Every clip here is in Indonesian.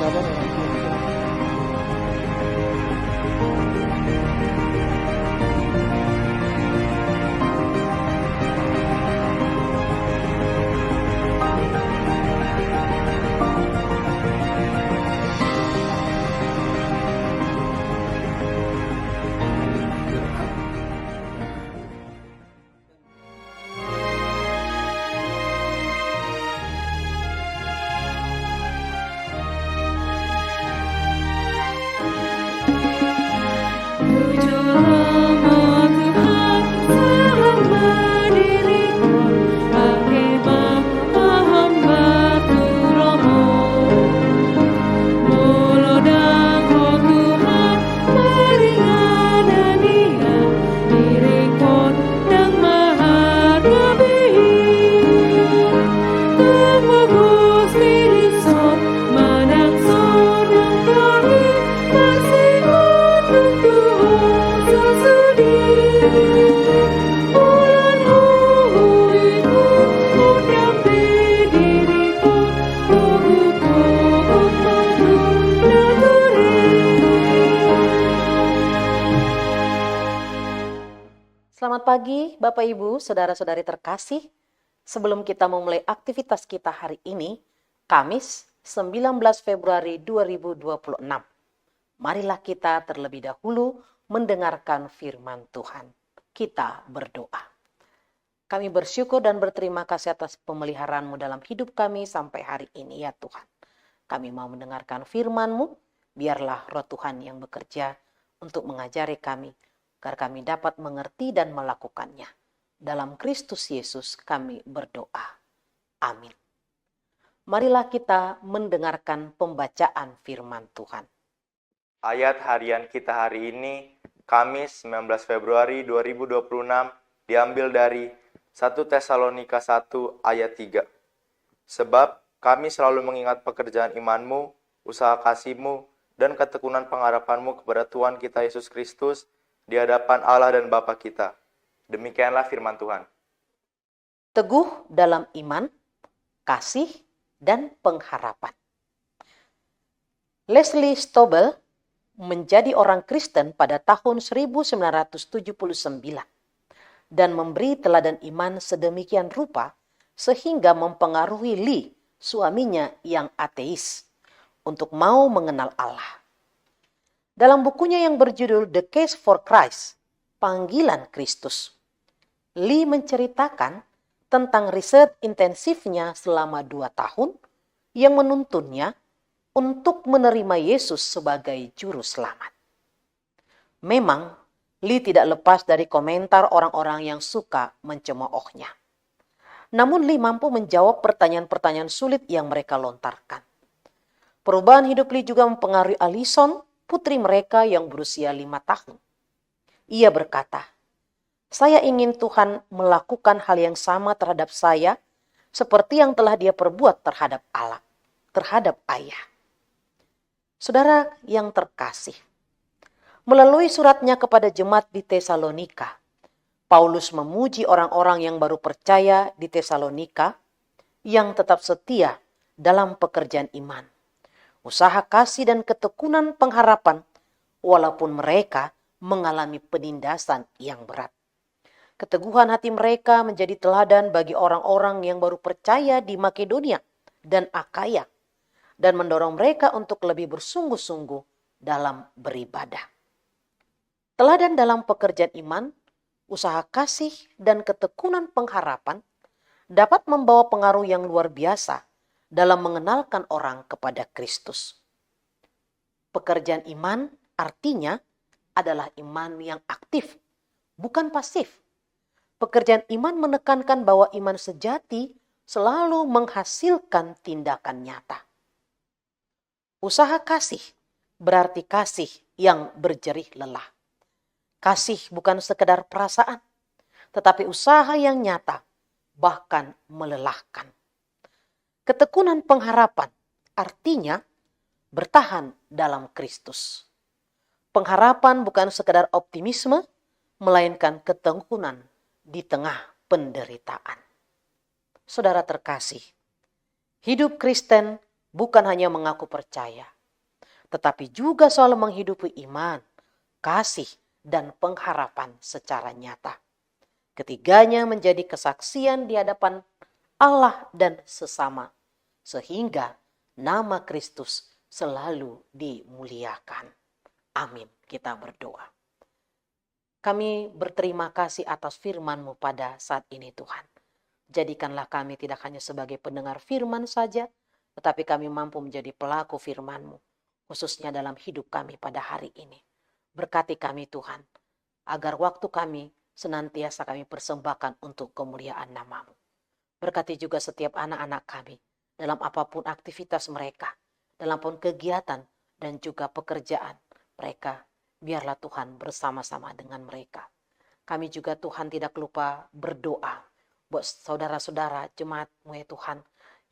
Bapa dan Anak dan Roh Kudus. Selamat pagi Bapak Ibu, Saudara-saudari terkasih. Sebelum kita memulai aktivitas kita hari ini, Kamis 19 Februari 2026. Marilah kita terlebih dahulu mendengarkan firman Tuhan. Kita berdoa. Kami bersyukur dan berterima kasih atas pemeliharaan-Mu dalam hidup kami sampai hari ini ya Tuhan. Kami mau mendengarkan firman-Mu, biarlah Roh Tuhan yang bekerja untuk mengajari kami, agar kami dapat mengerti dan melakukannya. Dalam Kristus Yesus kami berdoa. Amin. Marilah kita mendengarkan pembacaan firman Tuhan. Ayat harian kita hari ini, Kamis 19 Februari 2026, diambil dari 1 Tesalonika 1 ayat 3. Sebab kami selalu mengingat pekerjaan imanmu, usaha kasihmu, dan ketekunan pengharapanmu kepada Tuhan kita Yesus Kristus, di hadapan Allah dan Bapa kita. Demikianlah firman Tuhan. Teguh dalam iman, kasih, dan pengharapan. Leslie Stobel menjadi orang Kristen pada tahun 1979 dan memberi teladan iman sedemikian rupa sehingga mempengaruhi Lee, suaminya yang ateis, untuk mau mengenal Allah. Dalam bukunya yang berjudul The Case for Christ, Panggilan Kristus, Lee menceritakan tentang riset intensifnya selama 2 tahun yang menuntunnya untuk menerima Yesus sebagai juru selamat. Memang, Lee tidak lepas dari komentar orang-orang yang suka mencemoohnya. Namun Lee mampu menjawab pertanyaan-pertanyaan sulit yang mereka lontarkan. Perubahan hidup Lee juga mempengaruhi Alison, putri mereka yang berusia 5 tahun. Ia berkata, "Saya ingin Tuhan melakukan hal yang sama terhadap saya seperti yang telah Dia perbuat terhadap Allah, terhadap ayah." Saudara yang terkasih, melalui suratnya kepada jemaat di Tesalonika, Paulus memuji orang-orang yang baru percaya di Tesalonika yang tetap setia dalam pekerjaan iman, usaha kasih dan ketekunan pengharapan, walaupun mereka mengalami penindasan yang berat. Keteguhan hati mereka menjadi teladan bagi orang-orang yang baru percaya di Makedonia dan Akaya, dan mendorong mereka untuk lebih bersungguh-sungguh dalam beribadah. Teladan dalam pekerjaan iman, usaha kasih, dan ketekunan pengharapan dapat membawa pengaruh yang luar biasa dalam mengenalkan orang kepada Kristus. Pekerjaan iman artinya adalah iman yang aktif, bukan pasif. Pekerjaan iman menekankan bahwa iman sejati selalu menghasilkan tindakan nyata. Usaha kasih berarti kasih yang berjerih lelah. Kasih bukan sekedar perasaan, tetapi usaha yang nyata, bahkan melelahkan. Ketekunan pengharapan artinya bertahan dalam Kristus. Pengharapan bukan sekedar optimisme, melainkan ketekunan di tengah penderitaan. Saudara terkasih, hidup Kristen bukan hanya mengaku percaya, tetapi juga soal menghidupi iman, kasih, dan pengharapan secara nyata. Ketiganya menjadi kesaksian di hadapan Allah dan sesama, sehingga nama Kristus selalu dimuliakan. Amin. Kita berdoa. Kami berterima kasih atas firman-Mu pada saat ini Tuhan. Jadikanlah kami tidak hanya sebagai pendengar firman saja, tetapi kami mampu menjadi pelaku firman-Mu, khususnya dalam hidup kami pada hari ini. Berkati kami Tuhan, agar waktu kami senantiasa kami persembahkan untuk kemuliaan nama-Mu. Berkati juga setiap anak-anak kami, dalam apapun aktivitas mereka, dalam apapun kegiatan dan juga pekerjaan mereka. Biarlah Tuhan bersama-sama dengan mereka. Kami juga Tuhan tidak lupa berdoa buat saudara-saudara jemaat-Mu ya Tuhan,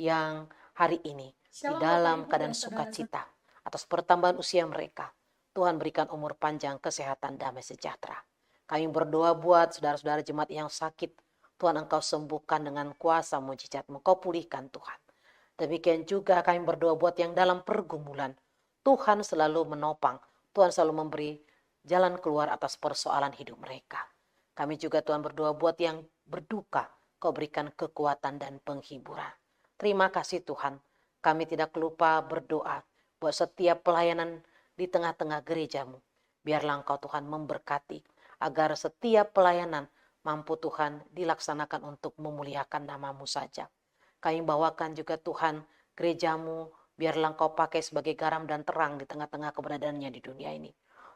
yang hari ini di dalam keadaan sukacita atas pertambahan usia mereka. Tuhan berikan umur panjang, kesehatan, damai sejahtera. Kami berdoa buat saudara-saudara jemaat yang sakit. Tuhan Engkau sembuhkan dengan kuasa mujizat-Mu, Kau pulihkan Tuhan. Demikian juga kami berdoa buat yang dalam pergumulan. Tuhan selalu menopang, Tuhan selalu memberi jalan keluar atas persoalan hidup mereka. Kami juga Tuhan berdoa buat yang berduka, Kau berikan kekuatan dan penghiburan. Terima kasih Tuhan, kami tidak lupa berdoa buat setiap pelayanan di tengah-tengah gereja-Mu. Biarlah Engkau Tuhan memberkati, agar setiap pelayanan mampu Tuhan dilaksanakan untuk memuliakan nama-Mu saja. Kami bawakan juga Tuhan gereja-Mu, biarlah Engkau pakai sebagai garam dan terang di tengah-tengah keberadaannya di dunia ini.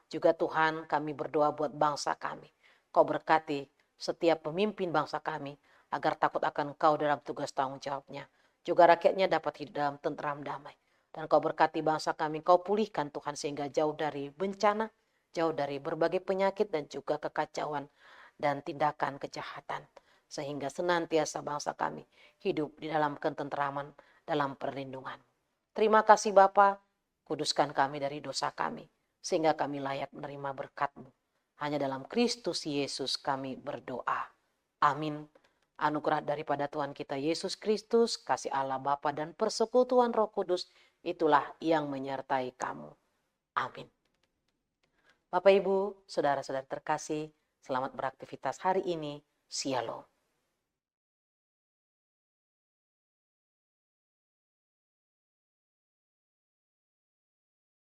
Juga Tuhan kami berdoa buat bangsa kami. Kau berkati setiap pemimpin bangsa kami, agar takut akan Kau dalam tugas tanggung jawabnya. Juga rakyatnya dapat hidup dalam tentram damai. Dan Kau berkati bangsa kami, Kau pulihkan Tuhan sehingga jauh dari bencana, jauh dari berbagai penyakit dan juga kekacauan dan tindakan kejahatan. Sehingga senantiasa bangsa kami hidup di dalam ketentraman, dalam perlindungan. Terima kasih Bapa, kuduskan kami dari dosa kami, sehingga kami layak menerima berkat-Mu. Hanya dalam Kristus Yesus kami berdoa. Amin. Anugerah daripada Tuhan kita Yesus Kristus, kasih Allah Bapa dan persekutuan Roh Kudus, itulah yang menyertai kamu. Amin. Bapak Ibu, saudara-saudara terkasih, selamat beraktivitas hari ini. Shalom.